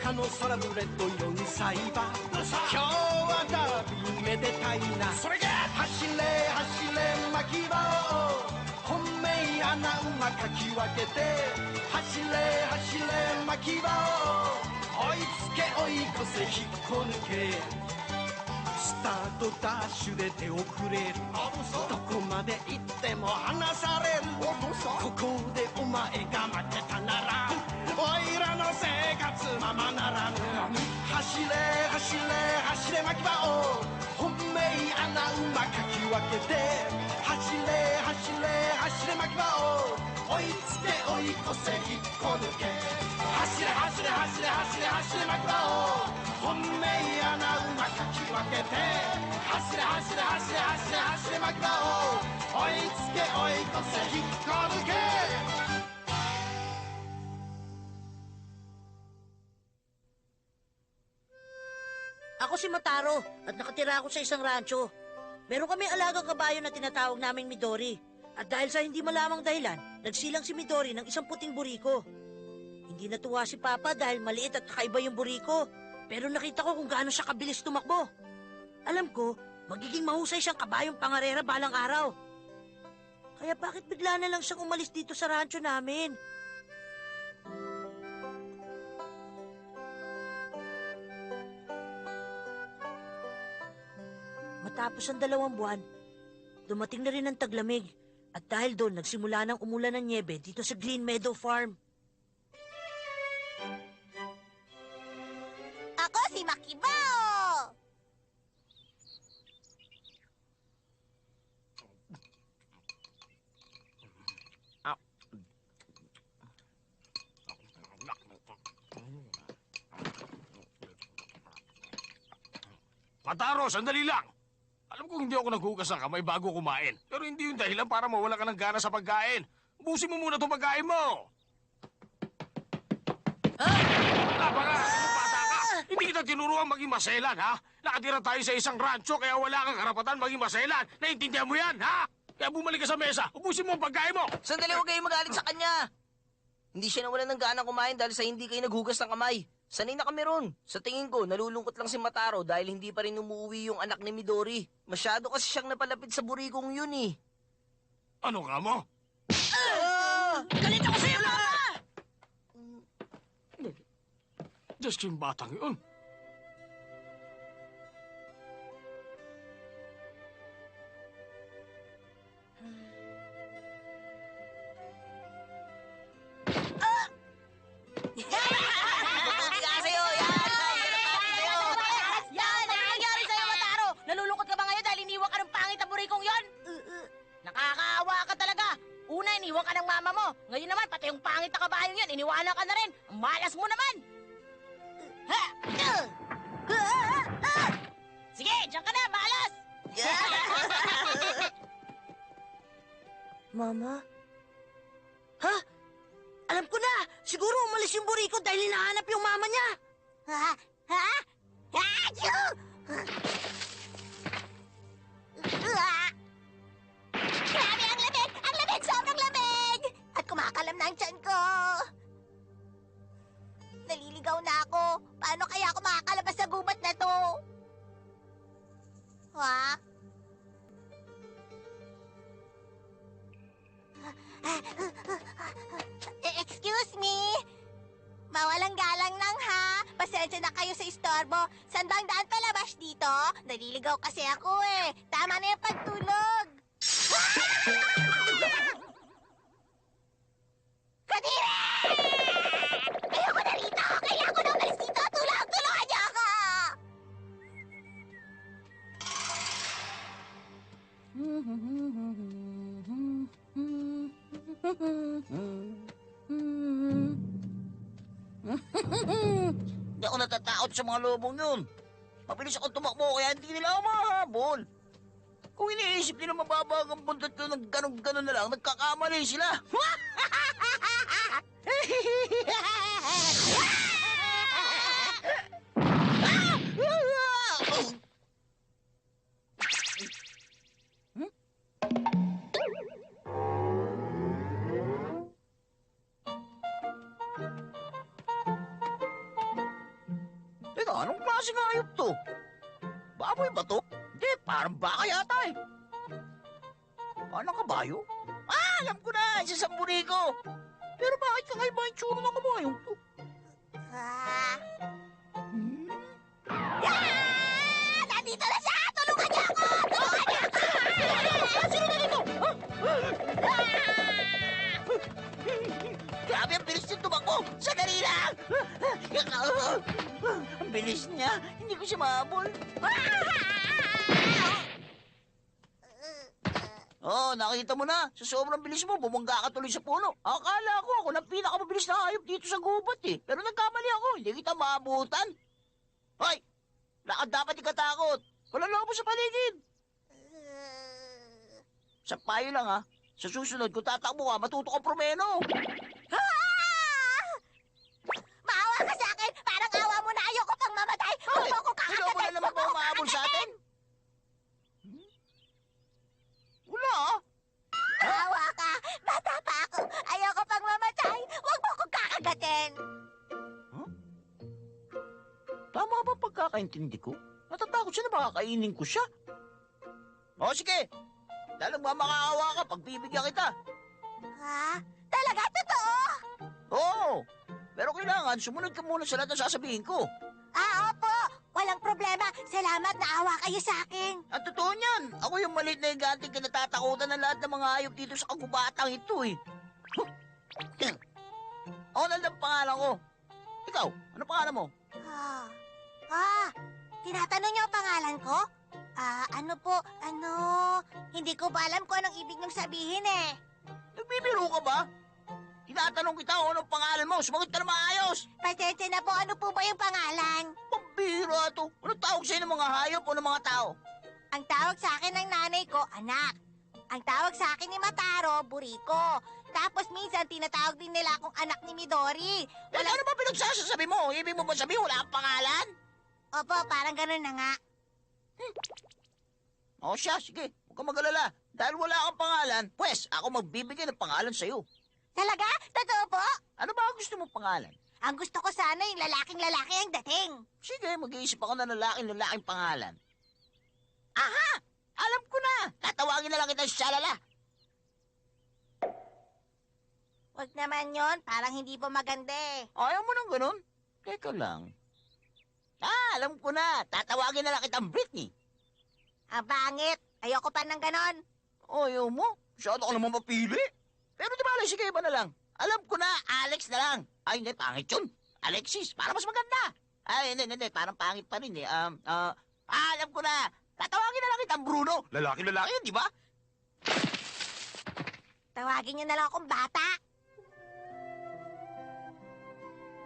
赤のサラブレッド4歳馬今日はダービーめでたいなそれが走れ走れ牧場を本命穴馬かき分けて走れ走れ牧場を追いつけ追い越せ引っこ抜けスタートダッシュで手遅れるどこまで行っても離されるここでお前が負けたならおいらの生活ままならぬ走れ走れ走れ牧場を本命穴馬かき分けて走れ走れ走れ牧場を追いつけ追い越せ引っこ抜け走れ走れ走れ走れ走れ牧場を本命穴馬かき分けて走れ走れ走れ走れ走れ牧場を追いつけ追い越せ引っこ抜けAko si Mataro at nakatira ako sa isang rancho. Meron kami alagang kabayo na tinatawag naming Midori. At dahil sa hindi malamang dahilan, nagsilang si Midori ng isang puting buriko. Hindi natuwa si Papa dahil maliit at kakaiba yung buriko. Pero nakita ko kung gaano siya kabilis tumakbo. Alam ko, magiging mahusay siyang kabayong pangarera balang araw. Kaya bakit bigla na lang siyang umalis dito sa rancho namin? Matapos ang 2 buwan, dumating na rin ang taglamig. At dahil doon, nagsimula nang umulan ng nyebe dito sa Green Meadow Farm. Ako si Makibao! Mataro, sandali lang! Alam kong hindi ako naghugas ng kamay bago kumain. Pero hindi yung dahilan para mawala ka ng gana sa pagkain. Ubusin mo muna itong pagkain mo! Tama ka! Bata ka! Hindi kita tinuruan maging maselan, ha? Nakatira tayo sa isang rancho kaya wala kang karapatan maging maselan. Naiintindihan mo yan, ha? Kaya bumalik ka sa mesa. Ubusin mo ang pagkain mo! Sandali, huwag kayong magalit sa kanya. Hindi siya nawalan ng gana kumain dahil sa hindi kayo naghugas ng kamay. Sanay na kami ron. Sa tingin ko, nalulungkot lang si Mataro dahil hindi pa rin umuwi yung anak ni Midori. Masyado kasi siyang napalapit sa burikong yun eh. Ano nga mo? Galit ako sa'yo, Papa! Just yung batang yun. Iniwan ka ng mama mo. Ngayon naman, pati yung pangit na kabayong yan, iniwanan ka na rin. Ang malas mo naman. Sige, diyan ka na, malas! Mama? Ha? Alam ko na! Siguro umalis yung buriko dahil hinahanap yung mama niya! Ha? Ha? Achoo! Grabe ang lamig! Ang lamig! Sobrang lamig! At kumakalam na ang tiyan ko. Naliligaw na ako. Paano kaya ako makakalabas sa gubat na to? Ha? Excuse me? Mawalang galang nang ha. Pasensya na kayo sa istorbo. Saan bang daan palabas dito? Naliligaw kasi ako eh. Tama na yung pagtulog. Kadiri! Ayoko na rito! Kailangan ko na umalis dito! Tulungan niyo ako! Hindi ako natatakot sa mga lobong yun. Mabilis ako tumakbo kaya hindi nila ako mahabol. Kung iniisip nila mababa ang buntot ko ng ganun-ganun na lang, nagkakamali sila. Teka, anong klaseng hayop to? Baboy ba to? Hindi, parang baka yata eh. Anong kabayo? Ah, alam ko na, isa sa buriko. Pero bakit kakaiba yung tsura ng kabayong to? Ah! Ah! Nandito na siya! Tulungan niyo ako! Tulungan niyo ako! Sino na dito? Grabe, ang bilis niya tumakbo! Sandali lang! Ang bilis niya. Hindi ko siya mahabol. Oh, nakita mo na. Sa sobrang bilis mo, bumangga ka tuloy sa puno. Akala ko ako na pinakamabilis na hayop dito sa gubat eh. Pero nagkamali ako. Hindi kita maabutan. Hoy! Lakad dapat ikatakot. Wala lang mo sa paligid. Sa payo lang ha. Sa susunod, kung tatakbo ka, matuto ka promeno. Ah! Maawa ka sa akin! Parang awa mo na ayoko pang mamatay! Huwag mo ko Ayaw kakagatin! mo na naman ba umahabol sa atin? Wala ah. Maawa ka! Bata pa ako! Ayoko pang mamatay! Huwag mo ko kakagatin! Tama ba pagkakaintindi ko? Natatakot siya na baka kainin ko siya. O sige, dalang makakaawa ka pag bibigyan kita. Ha? Talaga? Totoo? Oo, pero kailangan sumunod ka muna sa lahat ng sasabihin ko. Ah, opo! Walang problema! Salamat na awa kayo sa akin! Ang totoo niyan, ako yung maliit na higanting kinatatakutan ng lahat ng mga hayop dito sa kagubatang ito eh. Onal ang pangalan ko. Ikaw, ano pangalan mo? Tinatanong niyo ang pangalan ko? Ano po, hindi ko pa alam kung anong ibig niyong sabihin eh. Nagbibiro ka ba? Tinatanong kita kung anong pangalan mo. Sumagot ka na maayos. Pasensya na po, ano po ba yung pangalan? Pambira to. Ano tawag sa'yo ng mga hayop o ng mga tao? Ang tawag sa akin ng nanay ko, anak. Ang tawag sa akin ni Mataro, buriko. Tapos minsan tinatawag din nila akong anak ni Midori. Wala... Ano ba pinagsasasabi mo? Ibig mo ba sabihin wala kang pangalan? Opo, parang ganun na nga. O siya, sige. Huwag kang mag-alala. Dahil wala kang pangalan, pues ako magbibigay ng pangalan sa'yo. Talaga? Totoo po? Ano ba ang gusto mong pangalan? Ang gusto ko sana yung lalaking-lalaki ang dating. Sige, mag-iisip ako ng lalaking pangalan. Aha! Alam ko na! Tatawagin na lang kita Shalala. Huwag naman yon, parang hindi po maganda eh. Ayaw mo nang ganun? Teka lang. Alam ko na. Tatawagin na lang kitang Britney. Ang pangit. Ayoko pa ng ganon. Ayaw mo? Masyado ka naman mapili. Pero di ba, sige, iba na lang. Alam ko na, Alex na lang. Ay, hindi, pangit yun. Alexis, para mas maganda. Ay, hindi, parang pangit pa rin eh. Alam ko na. Tatawagin na lang kitang Bruno. Lalaki yun, di ba? Tawagin niyo na lang akong bata.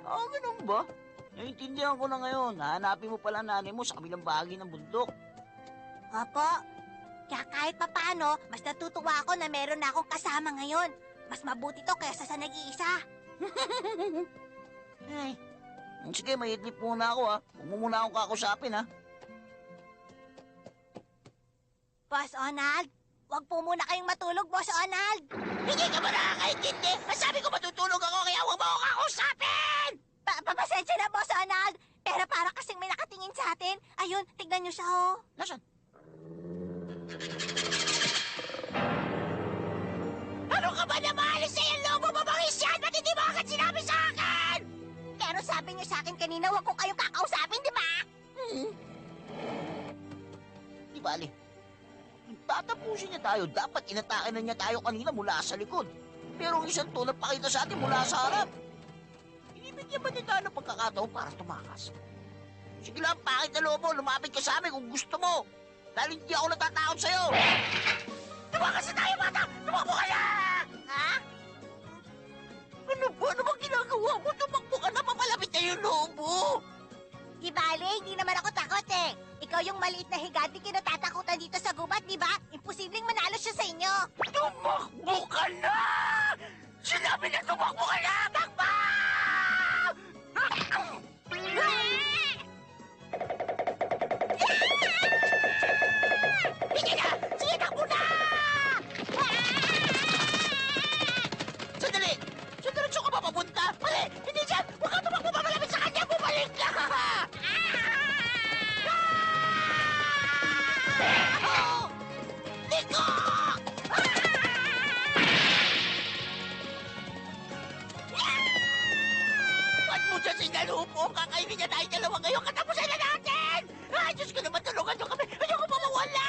Ganun ba? Naiintindihan ko na ngayon. Hahanapin mo pala nanay mo sa kabilang bahagi ng bundok. Opo. Kaya kahit papaano, mas natutuwa ako na meron na akong kasama ngayon. Mas mabuti to kaysa sa nag-iisa. Ay, sige, may idlip muna ako ha. Huwag mo muna akong kakusapin ha. Boss Onald, wag po muna kayong matulog, Boss Onald. Hindi ka ba nakakaintindi? Masabi ko matutulog ako kaya huwag mo akong kakusapin! Papasensya na, Boss Onald. Pero para kasing may nakatingin sa atin. Ayun, tignan niyo siya, oh. Nasaan? Ano ka ba na maalis sa yung lobo? Mabangis yan! Ba't hindi mo agad sinabi sa akin? Pero sabi niyo sa akin kanina, huwag ko kayong kakausapin, di ba? Di bali. Tatapusin niya tayo. Dapat inatake na niya tayo kanina mula sa likod. Pero ang isang to nagpakita sa atin mula sa harap. Inibigyan ba niya tayo ng pagkakataon para tumakas? Sige lang, pangit na lobo. Lumapit ka sa amin kung gusto mo. Dahil hindi ako natatakot sa'yo. Tumakas na tayo, bata! Tumakbo ka na! Ha? Ano ba? Ano bang ginagawa mo? Tumakbo ka na, papalapit na yung lobo! Di bale, hindi naman ako takot eh. Ikaw yung maliit na higanti kinatatakutan dito sa gubat, di ba? Imposibleng manalo siya sa inyo. Tumakbo ka na! Sinabi na tumakbo ka na! Takbo! Sige na! Sige, takbo na! Sandali! Saan diretso ka ba papunta? Mali! Hindi dyan! Huwag ka tumakbo! Papalapit sa kanya! Bumalik ka! akong kakainin niya tayo dalawa ngayon. Katapusin na natin! Ay, Diyos ko naman, tulungan niyo kami. Ayoko pa mawala!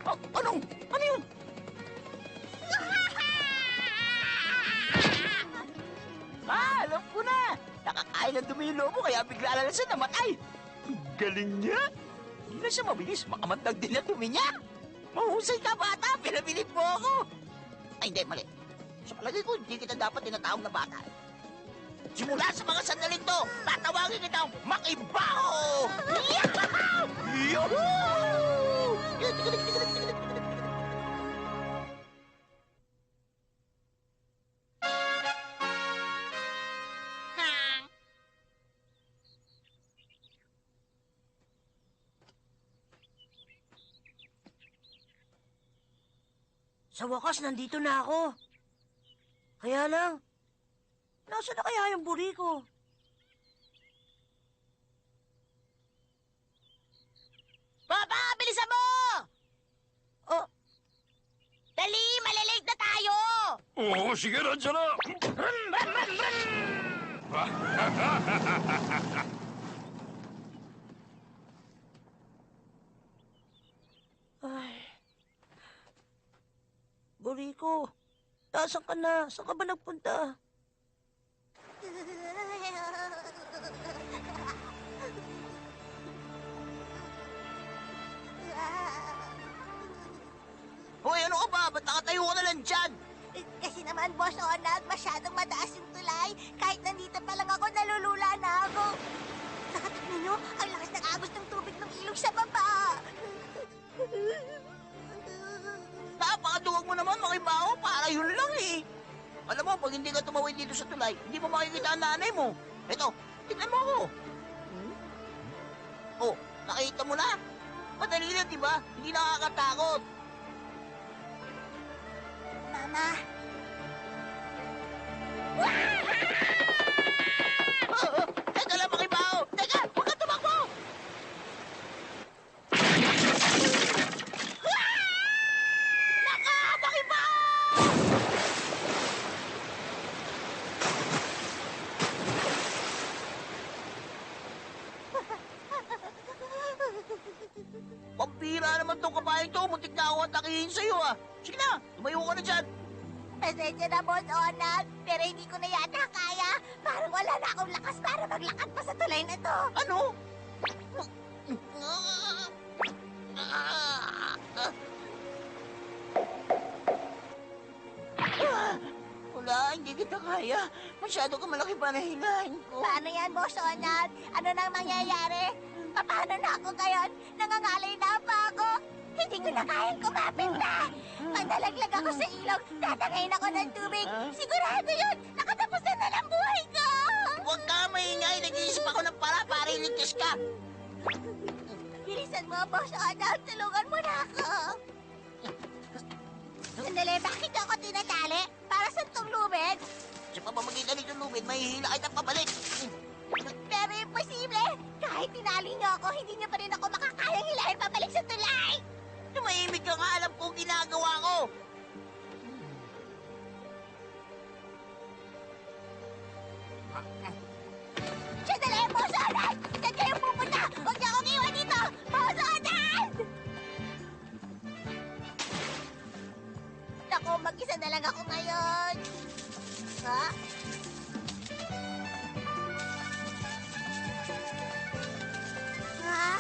Oh, anong? Ano yun? Alam ko na. Nakakain ng dumi yung lobo kaya bigla na lang siya namatay. Galing niya. Hindi na siya mabilis. Makamatag din na dumi niya. Mahusay ka, bata. Pinabilit mo ako. Ay, hindi. Mali. Sa palagay ko, hindi kita dapat tinatawag na bata. Simula sa mga sandaling to, tatawagin kitang Makibaho! Yahoo! Yuhuu! Sa wakas, nandito na ako. Kaya lang, nasaan na kaya yung buri ko? Papa, bilisan mo! Oh, Dali, malilate na tayo! Oo, sige, nandiyan na. ay. Buri ko, nasaan ka na? Saan ka ba nagpunta? Hoy, ano ka ba? Ba't nakatayo ka na lang dyan? Kasi naman, Boss Onag, masyadong mataas yung tulay. Kahit nandito pa lang ako, nalulula na ako. Nakatignan nyo, ang lakas ng agos ng tubig ng ilog sa baba. Napakaduwag mo naman, Makibaho. Para yun lang eh. Alam mo, pag hindi ka tumawid dito sa tulay, hindi mo makikita ang nanay mo. Eto, tignan mo ako. Oh, nakita mo na? Madali lang, di ba? Hindi nakakatakot. Mama, Teka lang, Makibaho. Teka, huwag ka tumakbo. Naka, Makibaho! Pampira naman tong kabayan to. Muntik na ako atakihin sa'yo ah. Sige na, tumayo ka na dyan. pasensya na, Boss Onag, pero hindi ko na yata kaya. Parang wala na akong lakas para maglakad pa sa tulay na to. Ano? Wala, hindi kita kaya. Masyado ka malaki pa na hilahin ko. Paano yan, Boss Onag? Ano nang mangyayari? Paano na ako ngayon? Nangangalay na pa ako. Hindi ko na kayang kumapit na. Pag nalaglag ako sa ilog, tatangayin ako ng tubig. Sigurado yun, nakatapos na lang buhay ko. Huwag ka maingay. Nag-iisip ako ng para iligtas ka. Bilisan mo, Boss Onag. Tulungan mo na ako. Sandali, bakit ako tinatali? Para sa tong lubid? Sa pamamagitan nito lubid, mahihila kita pabalik. Pero imposible. Kahit tinali niyo ako, hindi niyo pa rin ako makakayang hilahin pabalik sa tulay. Tumahimik ka nga, alam kong ginagawa ko. Sandali, Boss Onag! Saan kayo pupunta? Huwag niyo akong iwan dito! Boss Onag! Naku, mag-isa na lang ako ngayon. Ha? Ha?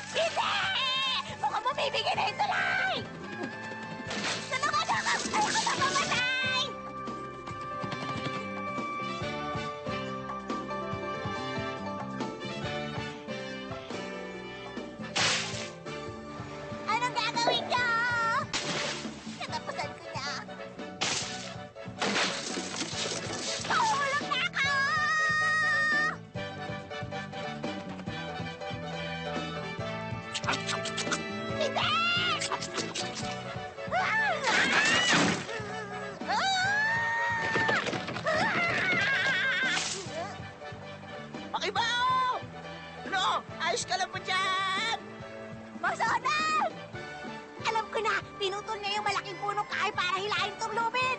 Hindi! Mukhang bumibigay na yung tulay! Tulungan ako! Ayoko na mamatay! Anong gagawin niyo? Katapusan ko na. Mahulog na ako! Hindi! Boss Onal! Alam ko na, pinutol niya yung malaking punong kahoy para hilahin tong lubid!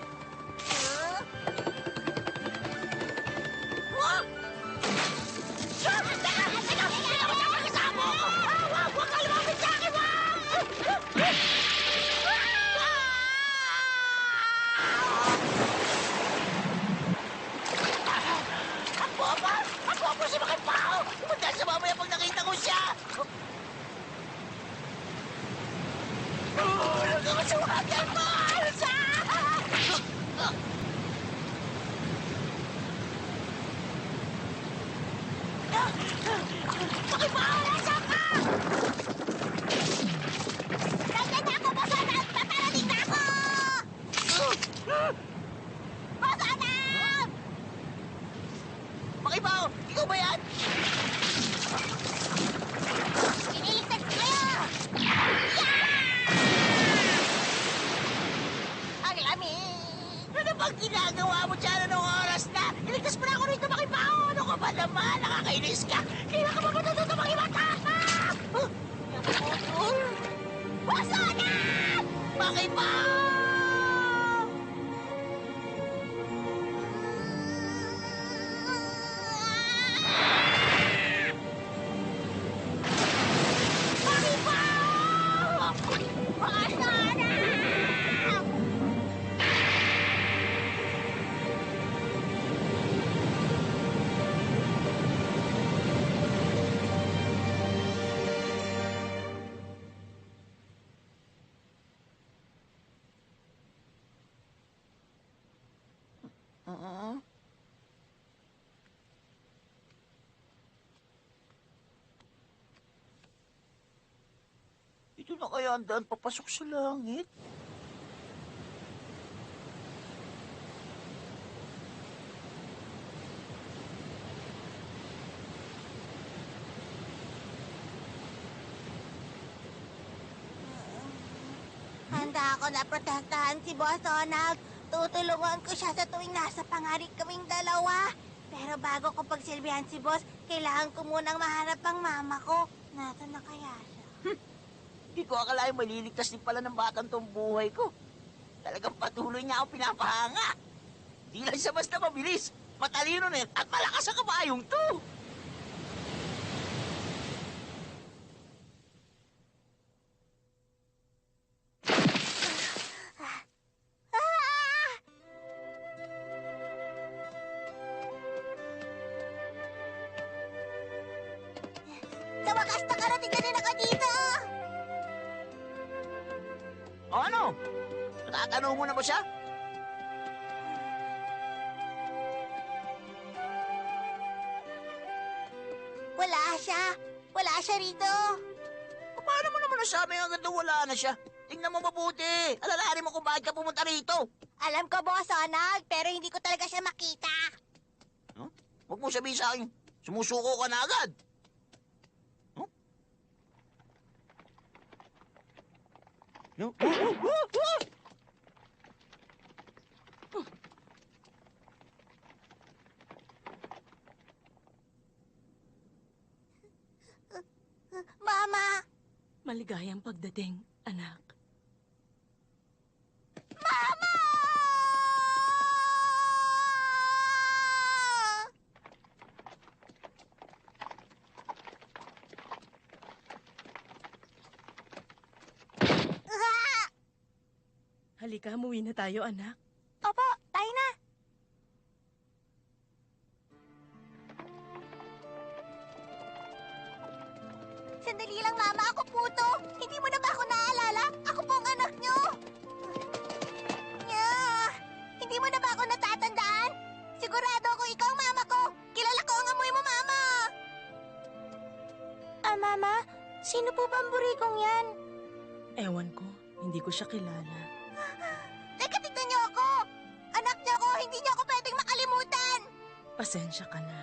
Wag! Teka! Teka! Teka! Kasama ko! Wag! Wag ka lumapit sa akin! Wag! Ang boba! Ang boba si Makipao! Umanda sa mamaya pag nakita ko siya! Nagkakasuwagan mo! Alsa! Makipao! Nasaan ka? Nandiyan na ako, Boss Onal! Paparating na ako! Boss Onal! Makipao, ikaw ba yan? Iniligtas ko kayo! Ang lamig! Ano bang ginagawa mo dyan? Anong oras na? Iligtas mo na ako rito, Makipao! Ano ka ba naman? Nakakainis ka! Kailan ka ba matututo makimata? Boss Onal! Makipao! Boss Onal! Ito na kaya ang daan papasok sa langit? Handa ako na protektahan si Boss Onal. Tutulungan ko siya sa tuwing nasa pangarap kaming dalawa. Pero bago ko pagsilbihan si Boss, kailangan ko munang mahanap ang mama ko. Nasaan na kaya siya? Hindi ko akalain maliligtas din pala ng batang tong buhay ko. Talagang patuloy niya ako pinapahanga. Di lang siya basta mabilis, matalino na yan, at malakas ang kabayong to. Ah! Sa wakas nakarating na rin ako dito! O ano? Natatanong mo na ba siya? Wala siya! Wala siya rito! Paano mo naman nasabi ang agad na wala na siya? Tingnan mo mabuti. Alalahanin mo kung bakit ka pumunta rito. Alam ko, Boss Onal, pero hindi ko talaga siya makita. Huh? Huwag mo sabihin sa akin, sumusuko ka na agad. Huh? No? Mama! Maligayang pagdating, anak. Mama! Ah! Halika, umuwi na tayo, anak. Opo, tayo na. Sandali lang, Mama. Ako po to. Hindi mo na ba ako naalala? Ako po ang anak nyo. Nya, hindi mo na ba ako natatandaan? Sigurado ako ikaw ang mama ko. Kilala ko ang amoy mo, Mama. Mama? Sino po ba ang burikong yan? Ewan ko, hindi ko siya kilala. Teka, tignan niyo ako. Anak niyo ako. Hindi niyo ako pwedeng makalimutan. Pasensya ka na,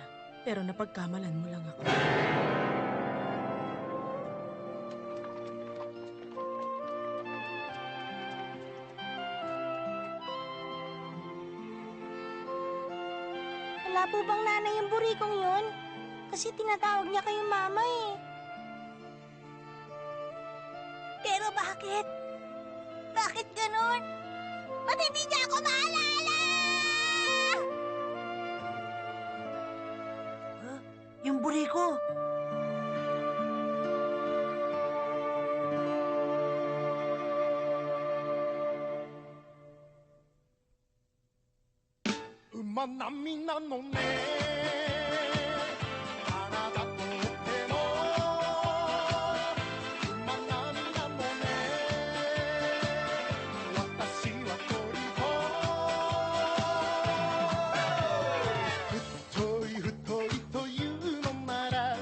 pero napagkamalan mo lang ako. Wala po bang nanay yung burikong yun? Kasi tinatawag niya kayong mama eh. Bakit? Bakit ganun? Ba't hindi niya ako maalala? Yung buriko. Umanami na no ne Hanada to otte mo Umanami na no ne Watashi wa toriho Futtoi futtoi toいうのなら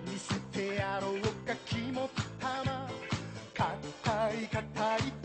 見せてやろうか肝っ玉硬い硬い